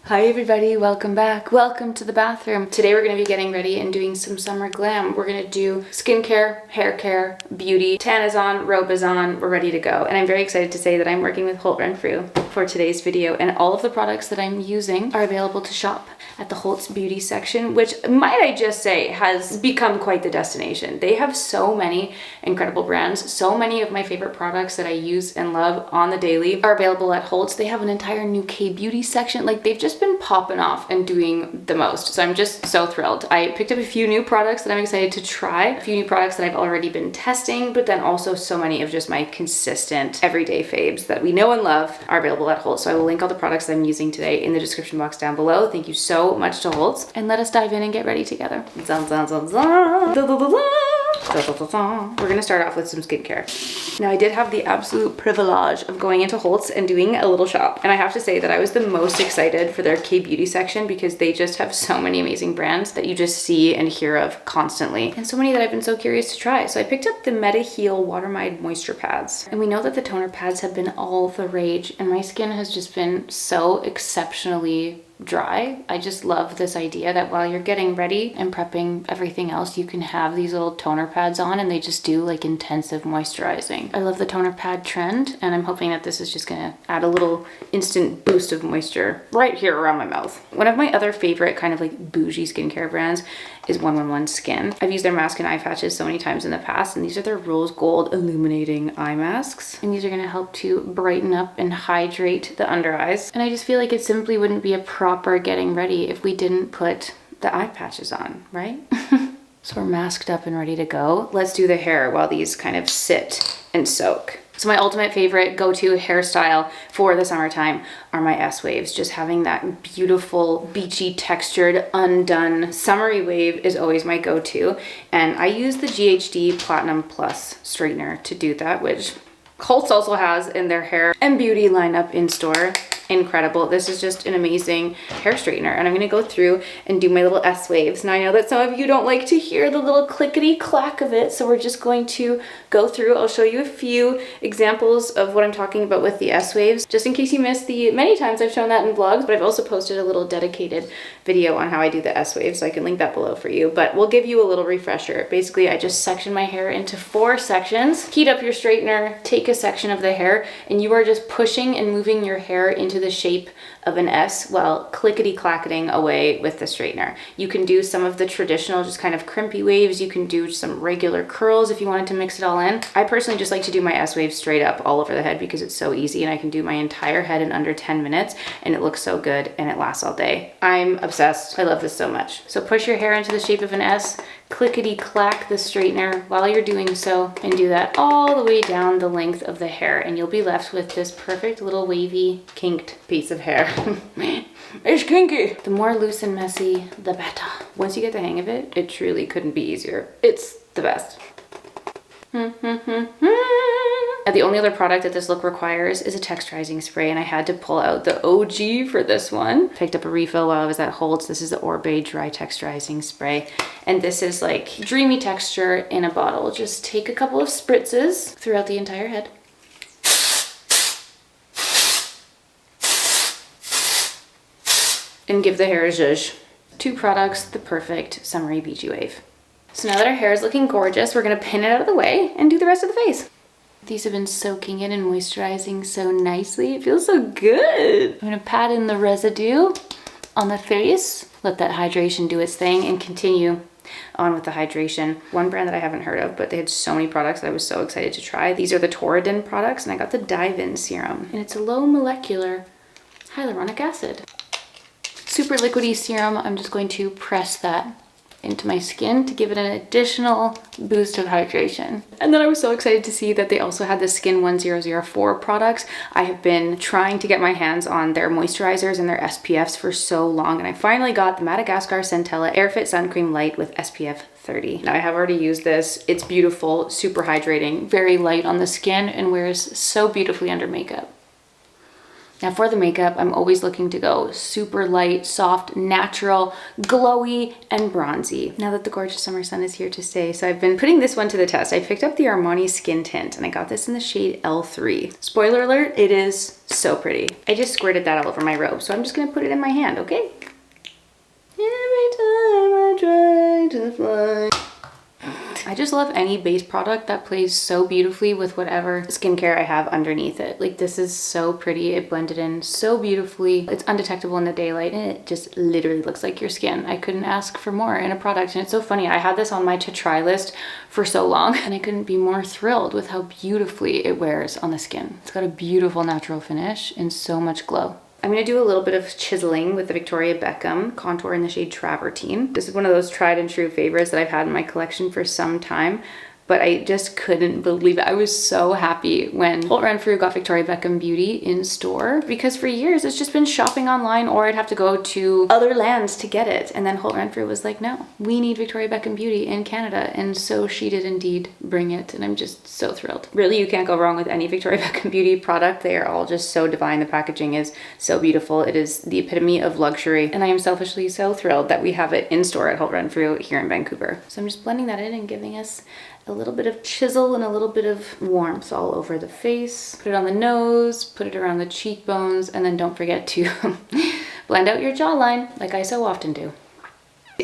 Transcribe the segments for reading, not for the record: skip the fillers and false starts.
Hi everybody, welcome back. Welcome to the bathroom. Today we're going to be getting ready and doing some summer glam. We're going to do skincare, hair care, beauty. Tan is on, robe is on, we're ready to go. And I'm very excited to say that I'm working with Holt Renfrew for today's video, and all of the products that I'm using are available to shop at the Holt's beauty section, which, might I just say, has become quite the destination. They have so many incredible brands. So many of my favorite products that I use and love on the daily are available at Holt's. They have an entire new K-beauty section. Like, they've just been popping off and doing the most. So I'm just so thrilled. I picked up a few new products that I'm excited to try, a few new products that I've already been testing, but then also so many of just my consistent everyday faves that we know and love are available at Holt's. So I will link all the products that I'm using today in the description box down below. Thank you so much to Holt's, and let us dive in and get ready together. We're gonna start off with some skincare. Now, I did have the absolute privilege of going into Holt's and doing a little shop, and I have to say that I was the most excited for their K-beauty section because they just have so many amazing brands that you just see and hear of constantly, and so many that I've been so curious to try. So I picked up the Meta Heal Watermide Moisture Pads, and we know that the toner pads have been all the rage, and my skin has just been so exceptionally dry. I just love this idea that while you're getting ready and prepping everything else, you can have these little toner pads on and they just do like intensive moisturizing. I love the toner pad trend, and I'm hoping that this is just gonna add a little instant boost of moisture right here around my mouth. One of my other favorite kind of like bougie skincare brands is 111 Skin. I've used their mask and eye patches so many times in the past, and these are their rose gold illuminating eye masks. And these are gonna help to brighten up and hydrate the under eyes. And I just feel like it simply wouldn't be a proper getting ready if we didn't put the eye patches on, right? So we're masked up and ready to go. Let's do the hair while these kind of sit and soak. So my ultimate favorite go-to hairstyle for the summertime are my S-waves. Just having that beautiful, beachy, textured, undone, summery wave is always my go-to. And I use the GHD Platinum Plus straightener to do that, which Holt's also has in their hair and beauty lineup in store. Incredible. This is just an amazing hair straightener, and I'm going to go through and do my little S waves. Now, I know that some of you don't like to hear the little clickety clack of it, so we're just going to go through. I'll show you a few examples of what I'm talking about with the S waves, just in case you missed the many times I've shown that in vlogs, but I've also posted a little dedicated video on how I do the S waves, so I can link that below for you, but we'll give you a little refresher. Basically, I just section my hair into 4 sections, heat up your straightener, take a section of the hair, and you are just pushing and moving your hair into the shape of an S while clickety-clacketing away with the straightener. You can do some of the traditional just kind of crimpy waves. You can do some regular curls if you wanted to mix it all in. I personally just like to do my S waves straight up all over the head because it's so easy, and I can do my entire head in under 10 minutes and it looks so good and it lasts all day. I'm obsessed. I love this so much. So push your hair into the shape of an S, clickety-clack the straightener while you're doing so, and do that all the way down the length of the hair, and you'll be left with this perfect little wavy, kinked piece of hair. It's kinky. The more loose and messy, the better. Once you get the hang of it, it truly couldn't be easier. It's the best. The only other product that this look requires is a texturizing spray, and I had to pull out the OG for this one. Picked up a refill while I was at Holt's. This is the Orbe Dry Texturizing Spray, and this is like dreamy texture in a bottle. Just take a couple of spritzes throughout the entire head. And give the hair a zhuzh. 2 products, the perfect summery beachy wave. So now that our hair is looking gorgeous, we're gonna pin it out of the way and do the rest of the face. These have been soaking in and moisturizing so nicely. It feels so good. I'm gonna pat in the residue on the face, let that hydration do its thing, and continue on with the hydration. One brand that I haven't heard of, but they had so many products that I was so excited to try. These are the Torridin products, and I got the Dive-In serum, and it's a low molecular hyaluronic acid. Super liquidy serum. I'm just going to press that into my skin to give it an additional boost of hydration. And then I was so excited to see that they also had the Skin 1004 products. I have been trying to get my hands on their moisturizers and their SPFs for so long, and I finally got the Madagascar Centella Airfit Sun Cream Light with SPF 30. Now, I have already used this. It's beautiful, super hydrating, very light on the skin, and wears so beautifully under makeup. Now for the makeup, I'm always looking to go super light, soft, natural, glowy, and bronzy. Now that the gorgeous summer sun is here to stay, so I've been putting this one to the test. I picked up the Armani Skin Tint, and I got this in the shade L3. Spoiler alert, it is so pretty. I just squirted that all over my robe, so I'm just gonna put it in my hand, okay? Every time I try to fly. I just love any base product that plays so beautifully with whatever skincare I have underneath it. Like, this is so pretty. It blended in so beautifully. It's undetectable in the daylight and it just literally looks like your skin. I couldn't ask for more in a product. And it's so funny. I had this on my to try list for so long and I couldn't be more thrilled with how beautifully it wears on the skin. It's got a beautiful natural finish and so much glow. I'm going to do a little bit of chiseling with the Victoria Beckham contour in the shade Travertine. This is one of those tried and true favorites that I've had in my collection for some time, but I just couldn't believe it. I was so happy when Holt Renfrew got Victoria Beckham Beauty in store, because for years it's just been shopping online or I'd have to go to other lands to get it. And then Holt Renfrew was like, no, we need Victoria Beckham Beauty in Canada. And so she did indeed bring it. And I'm just so thrilled. Really, you can't go wrong with any Victoria Beckham Beauty product. They are all just so divine. The packaging is so beautiful. It is the epitome of luxury. And I am selfishly so thrilled that we have it in store at Holt Renfrew here in Vancouver. So I'm just blending that in and giving us a little bit of chisel and a little bit of warmth all over the face. Put it on the nose, put it around the cheekbones, and then don't forget to blend out your jawline like I so often do.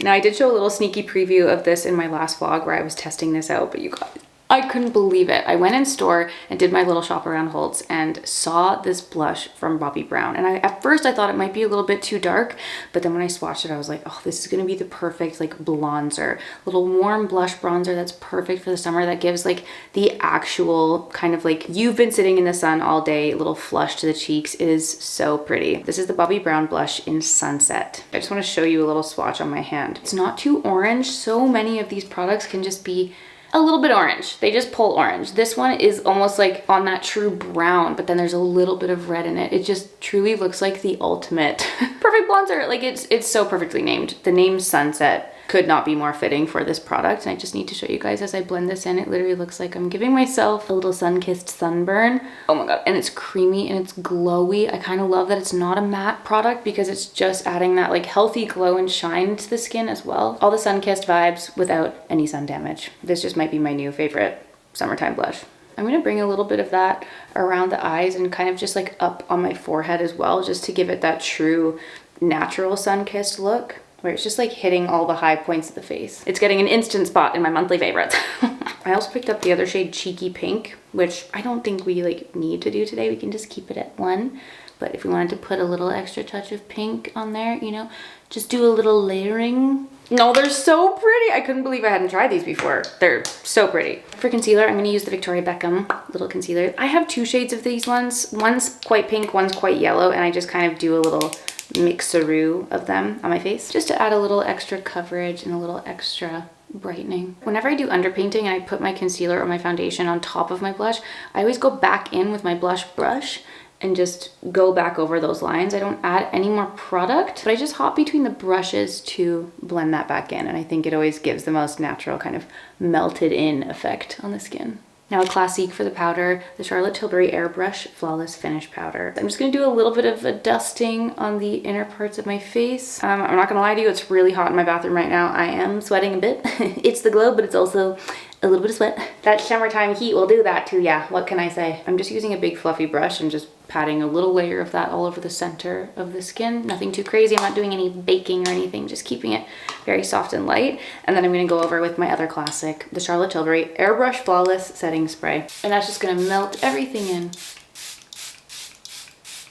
Now, I did show a little sneaky preview of this in my last vlog where I was testing this out, but you guys, I couldn't believe it. I went in store and did my little shop around Holt's and saw this blush from Bobbi Brown. And at first I thought it might be a little bit too dark, but then when I swatched it, I was like, oh, this is gonna be the perfect like bronzer. Little warm blush bronzer that's perfect for the summer, that gives like the actual kind of like you've been sitting in the sun all day, little flush to the cheeks. It is so pretty. This is the Bobbi Brown blush in Sunset. I just wanna show you a little swatch on my hand. It's not too orange. So many of these products can just be a little bit orange. They just pull orange. This one is almost like on that true brown, but then there's a little bit of red in it. It just truly looks like the ultimate perfect bronzer. Like it's so perfectly named. The name Sunset could not be more fitting for this product. And I just need to show you guys as I blend this in, it literally looks like I'm giving myself a little sun-kissed sunburn. Oh my God, and it's creamy and it's glowy. I kind of love that it's not a matte product because it's just adding that like healthy glow and shine to the skin as well. All the sun-kissed vibes without any sun damage. This just might be my new favorite summertime blush. I'm gonna bring a little bit of that around the eyes and kind of just like up on my forehead as well, just to give it that true natural sun-kissed look, where it's just like hitting all the high points of the face. It's getting an instant spot in my monthly favorites. I also picked up the other shade Cheeky Pink, which I don't think we like need to do today. We can just keep it at 1. But if we wanted to put a little extra touch of pink on there, you know, just do a little layering. No, they're so pretty. I couldn't believe I hadn't tried these before. They're so pretty. For concealer, I'm gonna use the Victoria Beckham little concealer. I have 2 shades of these ones. One's quite pink, one's quite yellow, and I just kind of do a little mixeroo of them on my face just to add a little extra coverage and a little extra brightening. Whenever I do underpainting and I put my concealer or my foundation on top of my blush, I always go back in with my blush brush and just go back over those lines. I don't add any more product, but I just hop between the brushes to blend that back in. And I think it always gives the most natural kind of melted in effect on the skin. Now a classique for the powder, the Charlotte Tilbury Airbrush Flawless Finish Powder. I'm just gonna do a little bit of a dusting on the inner parts of my face. I'm not gonna lie to you, it's really hot in my bathroom right now. I am sweating a bit. It's the glow, but it's also a little bit of sweat. That summertime heat will do that too, yeah. What can I say? I'm just using a big fluffy brush and just patting a little layer of that all over the center of the skin. Nothing too crazy. I'm not doing any baking or anything, just keeping it very soft and light. And then I'm gonna go over with my other classic, the Charlotte Tilbury Airbrush Flawless Setting Spray. And that's just gonna melt everything in.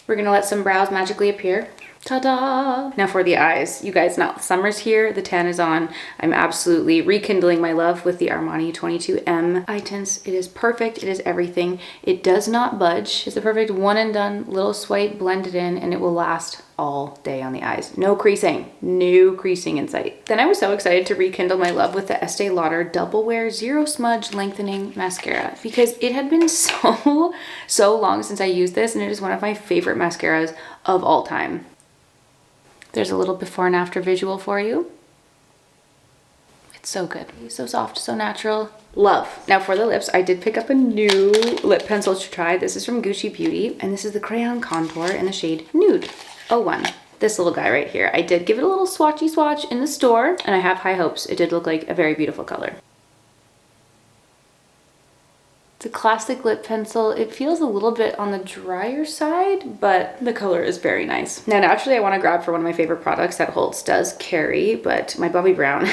We're gonna let some brows magically appear. Ta-da! Now for the eyes. You guys know, summer's here, the tan is on. I'm absolutely rekindling my love with the Armani 22M eye tints. It is perfect, it is everything. It does not budge. It's the perfect one and done little swipe, blend it in, and it will last all day on the eyes. No creasing in sight. Then I was so excited to rekindle my love with the Estee Lauder Double Wear Zero Smudge Lengthening Mascara because it had been so long since I used this, and it is one of my favorite mascaras of all time. There's a little before and after visual for you. It's so good. It's so soft, so natural. Love. Now for the lips, I did pick up a new lip pencil to try. This is from Gucci Beauty, and this is the Crayon Contour in the shade Nude 01. This little guy right here. I did give it a little swatchy swatch in the store, and I have high hopes. It did look like a very beautiful color. It's a classic lip pencil. It feels a little bit on the drier side, but the color is very nice. Now, naturally, I want to grab for one of my favorite products that Holtz does carry, but my Bobbi Brown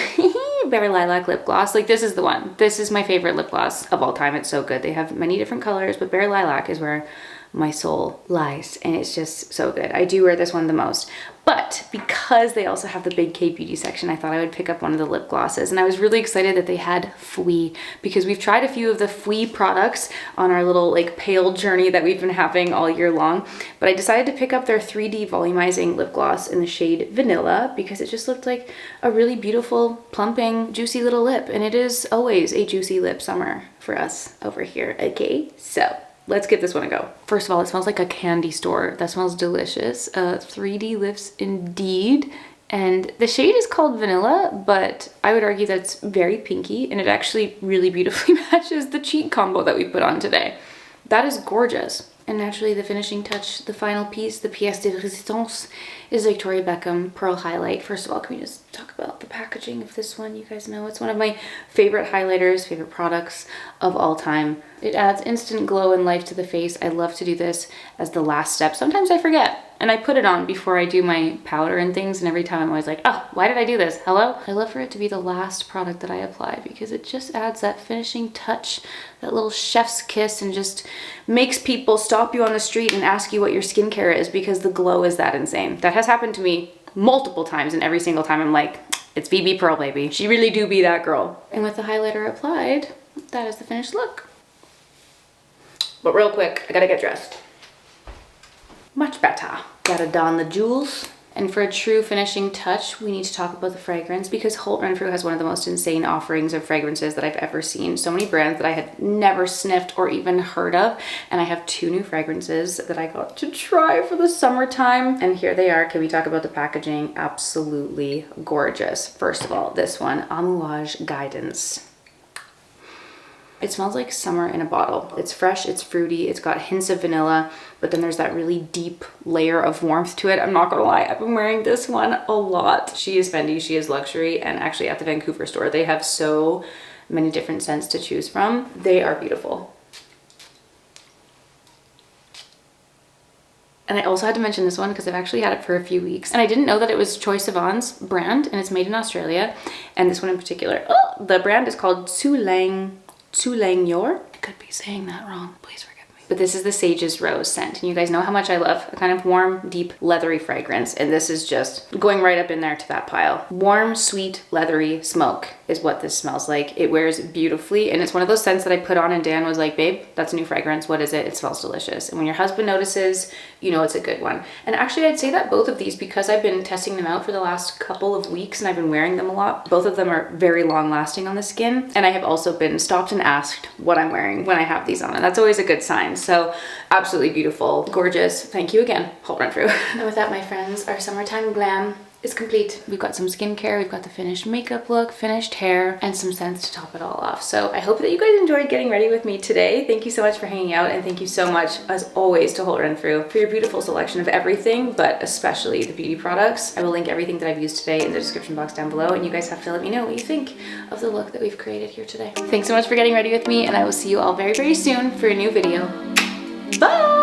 Berry Lilac lip gloss. Like, this is the one. This is my favorite lip gloss of all time. It's so good. They have many different colors, but Berry Lilac is where my soul lies, and it's just so good. I do wear this one the most, but because they also have the big K Beauty section, I thought I would pick up one of the lip glosses, and I was really excited that they had Fui, because we've tried a few of the Fui products on our little like pale journey that we've been having all year long, but I decided to pick up their 3D volumizing lip gloss in the shade Vanilla because it just looked like a really beautiful, plumping, juicy little lip, and it is always a juicy lip summer for us over here, okay? So let's give this one a go. First of all, it smells like a candy store. That smells delicious. 3D lips indeed. And the shade is called Vanilla, but I would argue that it's very pinky, and it actually really beautifully matches the cheek combo that we put on today. That is gorgeous. And naturally, the finishing touch, the final piece, the pièce de résistance, is Victoria Beckham Pearl Highlight. First of all, can we just talk about the packaging of this one? You guys know it's one of my favorite highlighters, favorite products of all time. It adds instant glow and life to the face. I love to do this as the last step. Sometimes I forget, and I put it on before I do my powder and things, and every time I'm always like, oh, why did I do this? Hello? I love for it to be the last product that I apply because it just adds that finishing touch, that little chef's kiss, and just makes people stop you on the street and ask you what your skincare is because the glow is that insane. That has happened to me multiple times, and every single time I'm like, it's VB Pearl, baby. She really do be that girl. And with the highlighter applied, that is the finished look. But real quick, I gotta get dressed. Much better. Gotta don the jewels. And for a true finishing touch, we need to talk about the fragrance because Holt Renfrew has one of the most insane offerings of fragrances that I've ever seen. So many brands that I had never sniffed or even heard of. And I have 2 new fragrances that I got to try for the summertime. And here they are. Can we talk about the packaging? Absolutely gorgeous. First of all, this one, Amouage Guidance. It smells like summer in a bottle. It's fresh, it's fruity, it's got hints of vanilla, but then there's that really deep layer of warmth to it. I'm not gonna lie, I've been wearing this one a lot. She is Fendi, she is luxury, and actually at the Vancouver store, they have so many different scents to choose from. They are beautiful. And I also had to mention this one because I've actually had it for a few weeks. And I didn't know that it was Choi Sivan's brand, and it's made in Australia. And this one in particular, oh, the brand is called Yor. I could be saying that wrong. Please forgive me. But this is the Sage's Rose scent. And you guys know how much I love a kind of warm, deep, leathery fragrance. And this is just going right up in there to that pile. Warm, sweet, leathery smoke is what this smells like. It wears beautifully. And it's one of those scents that I put on and Dan was like, babe, that's a new fragrance. What is it? It smells delicious. And when your husband notices, you know it's a good one. And actually I'd say that both of these, because I've been testing them out for the last couple of weeks and I've been wearing them a lot, both of them are very long lasting on the skin. And I have also been stopped and asked what I'm wearing when I have these on. And that's always a good sign. So absolutely beautiful, gorgeous. Thank you again, Holt Renfrew. And with that, my friends, our summertime glam is complete. We've got some skincare, we've got the finished makeup look, finished hair, and some scents to top it all off. So I hope that you guys enjoyed getting ready with me today. Thank you so much for hanging out, and thank you so much, as always, to Holt Renfrew for your beautiful selection of everything, but especially the beauty products. I will link everything that I've used today in the description box down below, and you guys have to let me know what you think of the look that we've created here today. Thanks so much for getting ready with me, and I will see you all very, very soon for a new video. Bye!